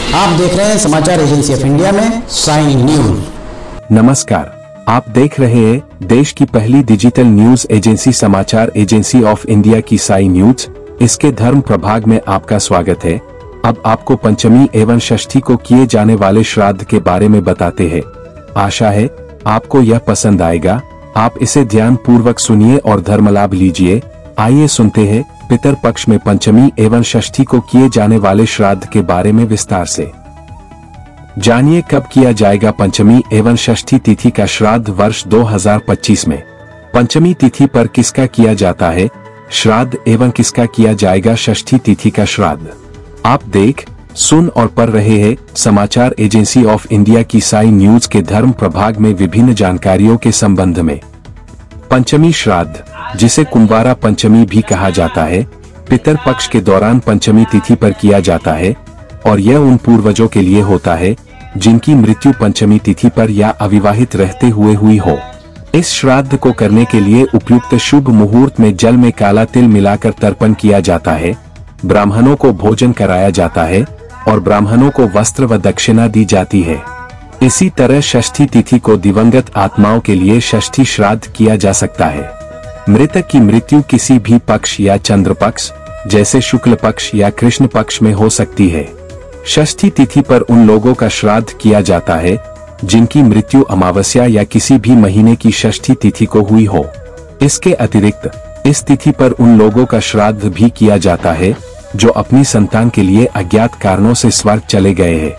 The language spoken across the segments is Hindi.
आप देख रहे हैं समाचार एजेंसी ऑफ इंडिया में साइन न्यूज। नमस्कार, आप देख रहे हैं देश की पहली डिजिटल न्यूज एजेंसी समाचार एजेंसी ऑफ इंडिया की साई न्यूज। इसके धर्म प्रभाग में आपका स्वागत है। अब आपको पंचमी एवं षष्ठी को किए जाने वाले श्राद्ध के बारे में बताते हैं। आशा है आपको यह पसंद आएगा। आप इसे ध्यान पूर्वक सुनिए और धर्म लाभ लीजिए। आइए सुनते हैं पितर पक्ष में पंचमी एवं षष्ठी को किए जाने वाले श्राद्ध के बारे में विस्तार से। जानिए कब किया जाएगा पंचमी एवं षष्ठी तिथि का श्राद्ध वर्ष 2025 में। पंचमी तिथि पर किसका किया जाता है श्राद्ध एवं किसका किया जाएगा षष्ठी तिथि का श्राद्ध। आप देख, सुन और पढ़ रहे हैं समाचार एजेंसी ऑफ इंडिया की साई न्यूज के धर्म प्रभाग में विभिन्न जानकारियों के संबंध में। पंचमी श्राद्ध, जिसे कुंवारा पंचमी भी कहा जाता है, पितर पक्ष के दौरान पंचमी तिथि पर किया जाता है और यह उन पूर्वजों के लिए होता है जिनकी मृत्यु पंचमी तिथि पर या अविवाहित रहते हुए हुई हो। इस श्राद्ध को करने के लिए उपयुक्त शुभ मुहूर्त में जल में काला तिल मिलाकर तर्पण किया जाता है। ब्राह्मणों को भोजन कराया जाता है और ब्राह्मणों को वस्त्र व दक्षिणा दी जाती है। इसी तरह षष्ठी तिथि को दिवंगत आत्माओं के लिए षष्ठी श्राद्ध किया जा सकता है। मृतक की मृत्यु किसी भी पक्ष या चंद्र पक्ष जैसे शुक्ल पक्ष या कृष्ण पक्ष में हो सकती है। षष्ठी तिथि पर उन लोगों का श्राद्ध किया जाता है जिनकी मृत्यु अमावस्या या किसी भी महीने की षष्ठी तिथि को हुई हो। इसके अतिरिक्त इस तिथि पर उन लोगों का श्राद्ध भी किया जाता है जो अपनी संतान के लिए अज्ञात कारणों से स्वर्ग चले गए हैं।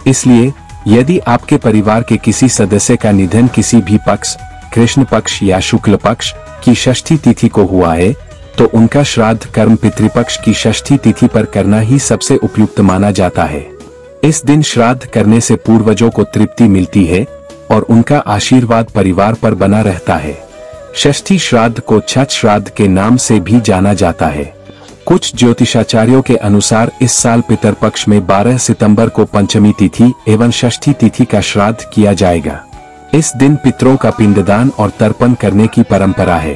इसलिए यदि आपके परिवार के किसी सदस्य का निधन किसी भी पक्ष, कृष्ण पक्ष या शुक्ल पक्ष की षष्ठी तिथि को हुआ है तो उनका श्राद्ध कर्म पितृपक्ष की षष्ठी तिथि पर करना ही सबसे उपयुक्त माना जाता है। इस दिन श्राद्ध करने से पूर्वजों को तृप्ति मिलती है और उनका आशीर्वाद परिवार पर बना रहता है। षष्ठी श्राद्ध को छठ श्राद्ध के नाम से भी जाना जाता है। कुछ ज्योतिषाचार्यों के अनुसार इस साल पितरपक्ष में 12 सितंबर को पंचमी तिथि एवं षष्ठी तिथि का श्राद्ध किया जाएगा। इस दिन पितरों का पिंडदान और तर्पण करने की परंपरा है।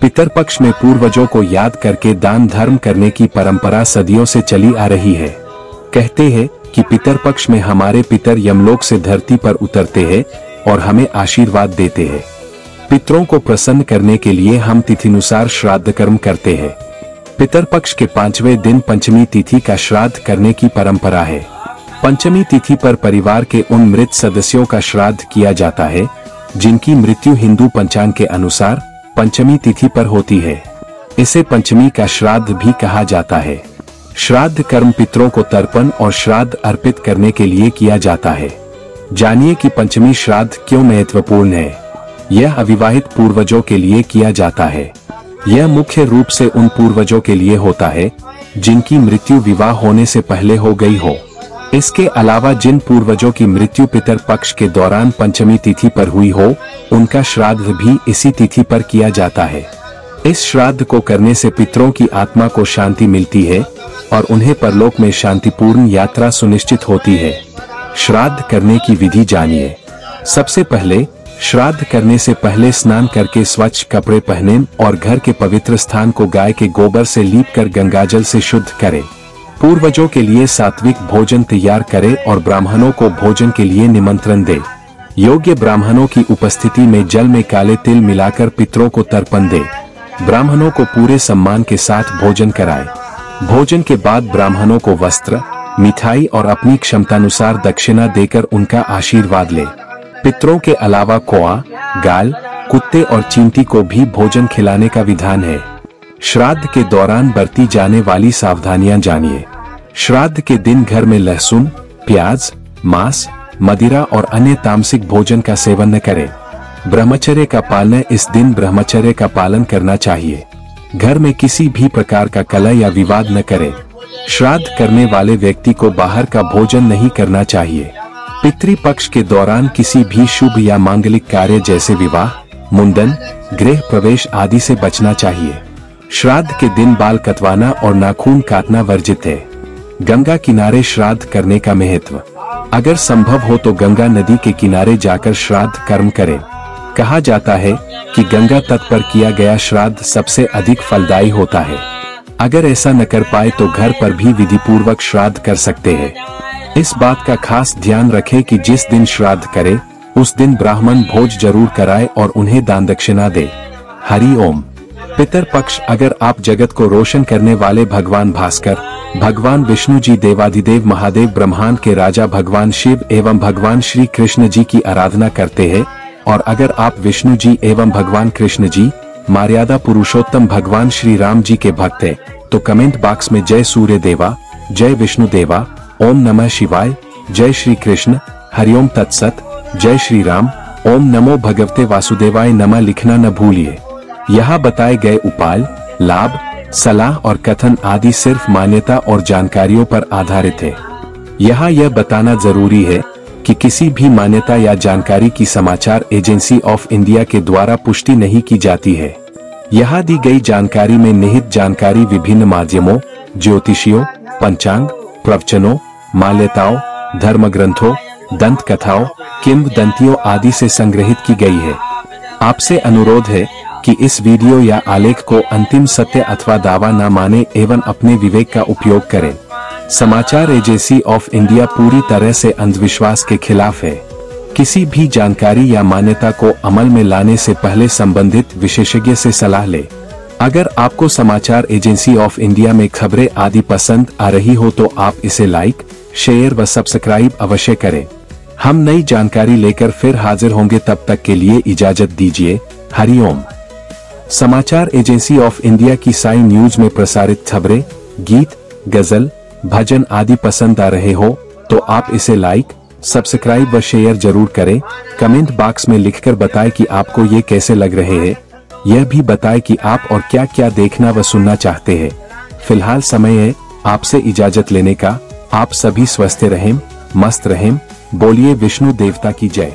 पितरपक्ष में पूर्वजों को याद करके दान धर्म करने की परंपरा सदियों से चली आ रही है। कहते हैं कि पितरपक्ष में हमारे पितर यमलोक से धरती पर उतरते हैं और हमें आशीर्वाद देते हैं। पितरों को प्रसन्न करने के लिए हम तिथिनुसार श्राद्ध कर्म करते हैं। पितरपक्ष के 5वें दिन पंचमी तिथि का श्राद्ध करने की परंपरा है। पंचमी तिथि पर परिवार के उन मृत सदस्यों का श्राद्ध किया जाता है जिनकी मृत्यु हिंदू पंचांग के अनुसार पंचमी तिथि पर होती है। इसे पंचमी का श्राद्ध भी कहा जाता है। श्राद्ध कर्म पितरों को तर्पण और श्राद्ध अर्पित करने के लिए किया जाता है। जानिए कि पंचमी श्राद्ध क्यों महत्वपूर्ण है। यह अविवाहित पूर्वजों के लिए किया जाता है। यह मुख्य रूप से उन पूर्वजों के लिए होता है जिनकी मृत्यु विवाह होने से पहले हो गई हो। इसके अलावा जिन पूर्वजों की मृत्यु पितर पक्ष के दौरान पंचमी तिथि पर हुई हो, उनका श्राद्ध भी इसी तिथि पर किया जाता है। इस श्राद्ध को करने से पितरों की आत्मा को शांति मिलती है और उन्हें परलोक में शांतिपूर्ण यात्रा सुनिश्चित होती है। श्राद्ध करने की विधि जानिए। सबसे पहले श्राद्ध करने से पहले स्नान करके स्वच्छ कपड़े पहनें और घर के पवित्र स्थान को गाय के गोबर से लीपकर गंगाजल से शुद्ध करें। पूर्वजों के लिए सात्विक भोजन तैयार करें और ब्राह्मणों को भोजन के लिए निमंत्रण दें। योग्य ब्राह्मणों की उपस्थिति में जल में काले तिल मिलाकर पितरों को तर्पण दें। ब्राह्मणों को पूरे सम्मान के साथ भोजन कराएं। भोजन के बाद ब्राह्मणों को वस्त्र, मिठाई और अपनी क्षमतानुसार दक्षिणा देकर उनका आशीर्वाद लें। पितरों के अलावा कौआ, गाल, कुत्ते और चींटी को भी भोजन खिलाने का विधान है। श्राद्ध के दौरान बरती जाने वाली सावधानियां जानिए। श्राद्ध के दिन घर में लहसुन, प्याज, मांस, मदिरा और अन्य तामसिक भोजन का सेवन न करें। ब्रह्मचर्य का पालन इस दिन ब्रह्मचर्य का पालन करना चाहिए। घर में किसी भी प्रकार का कलह या विवाद न करें। श्राद्ध करने वाले व्यक्ति को बाहर का भोजन नहीं करना चाहिए। पितृपक्ष के दौरान किसी भी शुभ या मांगलिक कार्य जैसे विवाह, मुंडन, गृह प्रवेश आदि से बचना चाहिए। श्राद्ध के दिन बाल कटवाना और नाखून काटना वर्जित है। गंगा किनारे श्राद्ध करने का महत्व। अगर संभव हो तो गंगा नदी के किनारे जाकर श्राद्ध कर्म करें। कहा जाता है कि गंगा तट पर किया गया श्राद्ध सबसे अधिक फलदायी होता है। अगर ऐसा न कर पाए तो घर पर भी विधिपूर्वक श्राद्ध कर सकते हैं। इस बात का खास ध्यान रखें कि जिस दिन श्राद्ध करे उस दिन ब्राह्मण भोज जरूर कराए और उन्हें दान दक्षिणा दे। हरि ओम। पितर पक्ष। अगर आप जगत को रोशन करने वाले भगवान भास्कर, भगवान विष्णु जी, देवाधिदेव महादेव, ब्रह्मांड के राजा भगवान शिव एवं भगवान श्री कृष्ण जी की आराधना करते हैं, और अगर आप विष्णु जी एवं भगवान कृष्ण जी, मर्यादा पुरुषोत्तम भगवान श्री राम जी के भक्त हैं, तो कमेंट बॉक्स में जय सूर्य देवा, जय विष्णु देवा, ओम नमः शिवाय, जय श्री कृष्ण, हरिओम तत्सत, जय श्री राम, ओम नमो भगवते वासुदेवाय नमः लिखना न भूलिए। यहाँ बताए गए उपाय, लाभ, सलाह और कथन आदि सिर्फ मान्यता और जानकारियों पर आधारित है। यहाँ यह बताना जरूरी है कि किसी भी मान्यता या जानकारी की समाचार एजेंसी ऑफ इंडिया के द्वारा पुष्टि नहीं की जाती है। यहाँ दी गई जानकारी में निहित जानकारी विभिन्न माध्यमों, ज्योतिषियों, पंचांग, प्रवचनों, मान्यताओं, धर्म ग्रंथों, दंत कथाओं, किंवदंतियों आदि से संग्रहित की गई है। आपसे अनुरोध है कि इस वीडियो या आलेख को अंतिम सत्य अथवा दावा न माने एवं अपने विवेक का उपयोग करें। समाचार एजेंसी ऑफ इंडिया पूरी तरह से अंधविश्वास के खिलाफ है। किसी भी जानकारी या मान्यता को अमल में लाने से पहले संबंधित विशेषज्ञ से सलाह लें। अगर आपको समाचार एजेंसी ऑफ इंडिया में खबरें आदि पसंद आ रही हो तो आप इसे लाइक, शेयर व सब्सक्राइब अवश्य करें। हम नई जानकारी लेकर फिर हाजिर होंगे, तब तक के लिए इजाजत दीजिए। हरिओम। समाचार एजेंसी ऑफ इंडिया की साई न्यूज में प्रसारित खबरें, गीत, गजल, भजन आदि पसंद आ रहे हो तो आप इसे लाइक, सब्सक्राइब व शेयर जरूर करें। कमेंट बॉक्स में लिखकर बताएं कि आपको ये कैसे लग रहे हैं। यह भी बताएं कि आप और क्या क्या देखना व सुनना चाहते हैं। फिलहाल समय है आपसे इजाजत लेने का। आप सभी स्वस्थ रहें, मस्त रहें। बोलिए विष्णु देवता की जय।